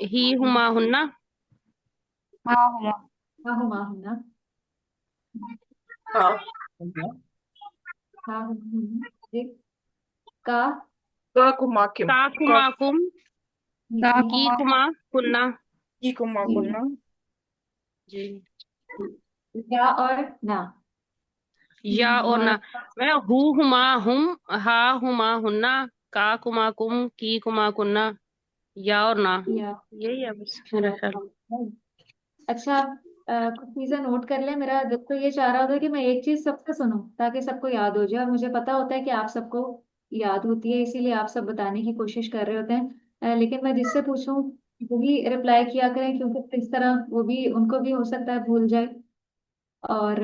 ही हुमा हुन्ना। हाँ हुआ। हाँ हुमा हुन्ना। हाँ हाँ जी। का। का कुमा किम का का कुमा कुम का जी। की हुआ। कुमा कुन्ना। की कुमा जी। कुन्ना। जी। या और ना। या और और ना। मैं हु हुमा हुम हा हुमा हुन्ना का कुमा कुम की कुमा कुन्ना या और ना। या। यही है बस मेरा ख्याल। अच्छा, कुछ चीजें नोट कर ले। मेरा दिल तो ये चाह रहा होता है कि मैं एक चीज सबसे सुनूं ताकि सबको याद हो जाए, और मुझे पता होता है कि आप सबको याद होती है, इसीलिए आप सब बताने की कोशिश कर रहे होते हैं। लेकिन मैं जिससे पूछूं वही रिप्लाई किया करें, क्योंकि इस तरह वो भी, उनको भी हो सकता है भूल जाए। और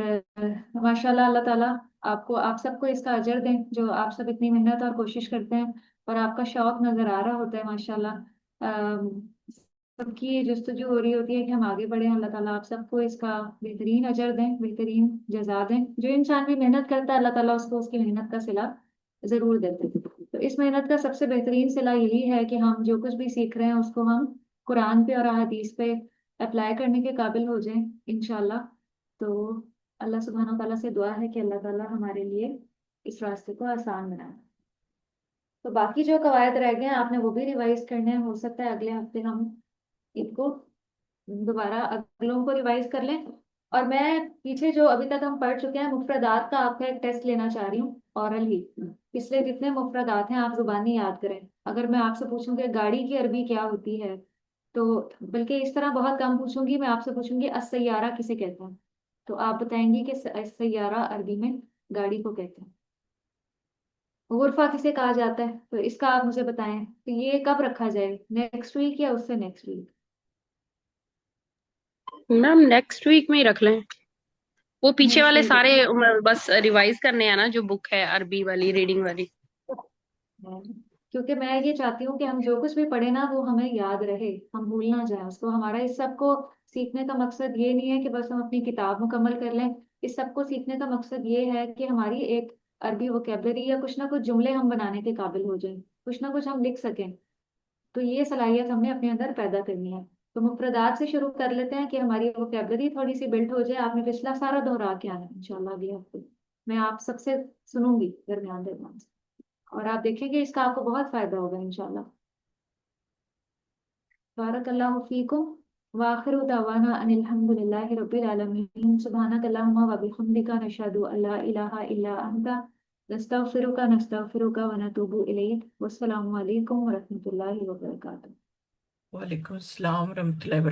माशाल्लाह, अल्लाह ताला आपको, आप सबको इसका अजर दें जो आप सब इतनी मेहनत और कोशिश करते हैं, और आपका शौक नजर आ रहा होता है माशाल्लाह। सबकी जुस्तजू हो रही होती है कि हम आगे बढ़े। अल्लाह ताला आप सबको इसका बेहतरीन अजर दें, बेहतरीन जजा दें। जो इंसान भी मेहनत करता है अल्लाह ताला उसको उसकी मेहनत का सिला जरूर देते हैं। तो इस मेहनत का सबसे बेहतरीन सिला यही है कि हम जो कुछ भी सीख रहे हैं उसको हम कुरान पे और अहादीस पे अप्लाई करने के काबिल हो जाएं इंशाल्लाह। तो अल्लाह सुब्हानहू ताला से दुआ है कि अल्लाह ताला हमारे लिए इस रास्ते को आसान बनाए। तो बाकी जो कवायद रह गए हैं आपने वो भी रिवाइज करने हैं, हो सकता है अगले हफ्ते हम इनको दोबारा अगलों को रिवाइज कर लें। और मैं पीछे जो अभी तक हम पढ़ चुके हैं मुफरदात का आपका एक टेस्ट लेना चाह रही हूँ, औरल ही। पिछले जितने मुफरदात हैं आप जुबानी याद करें। अगर मैं आपसे पूछूं कि गाड़ी की अरबी क्या होती है, तो बल्कि इस तरह बहुत कम पूछूंगी, मैं आपसे पूछूंगी अस्सैयारा किसे कहते हैं, तो आप बताएंगी कि अस्सैयारा अरबी में गाड़ी को कहते हैं। गुरफा किसे कहा जाता है, तो इसका आप मुझे बताएं। तो ये कब रखा जाए, नेक्स्ट वीक या उससे next week? Ma'am next week में ही रख लें। वो पीछे नेक्स्ट वाले वीक सारे बस रिवाइज करने हैं ना, जो बुक है अरबी वाली रीडिंग वाली। है, क्योंकि मैं ये चाहती हूँ कि हम जो कुछ भी पढ़े ना वो हमें याद रहे, हम भूल ना जाए उसको। हमारा इस सब को सीखने का मकसद ये नहीं है कि बस हम अपनी किताब मुकम्मल कर लें। इस सब को सीखने का मकसद ये है कि हमारी एक अरबी वोकेबलरी या कुछ ना कुछ जुमले हम बनाने के काबिल हो जाएं, कुछ ना कुछ हम लिख सकें। तो ये सलाहियत हमने अपने अंदर पैदा करनी है। तो मुफरदात से शुरू कर लेते हैं कि हमारी वोकेबलरी थोड़ी सी बिल्ट हो जाए। आपने पिछला सारा दोहरा के आना है इंशाल्लाह अगले हफ्ते। मैं आप सबसे सुनूंगी दरमियान दरमियान से, और आप देखेंगे इसका आपको बहुत फायदा होगा इंशाल्लाह। बारकल्लाहु फीकुम व आखिरु दावाना अनिल हम्दुलिल्लाहि रब्बिल आलमीन। सुब्हानकल्लाहुम्मा व बिहम्दिका नशहदु अल्ला इलाहा इल्ला अंता नस्तगफिरुका व नतूबु इलैक। वस्सलामु अलैकुम व रहमतुल्लाहि व बरकातुहू। वालेकुम अस्सलाम रहमतुल्लाहि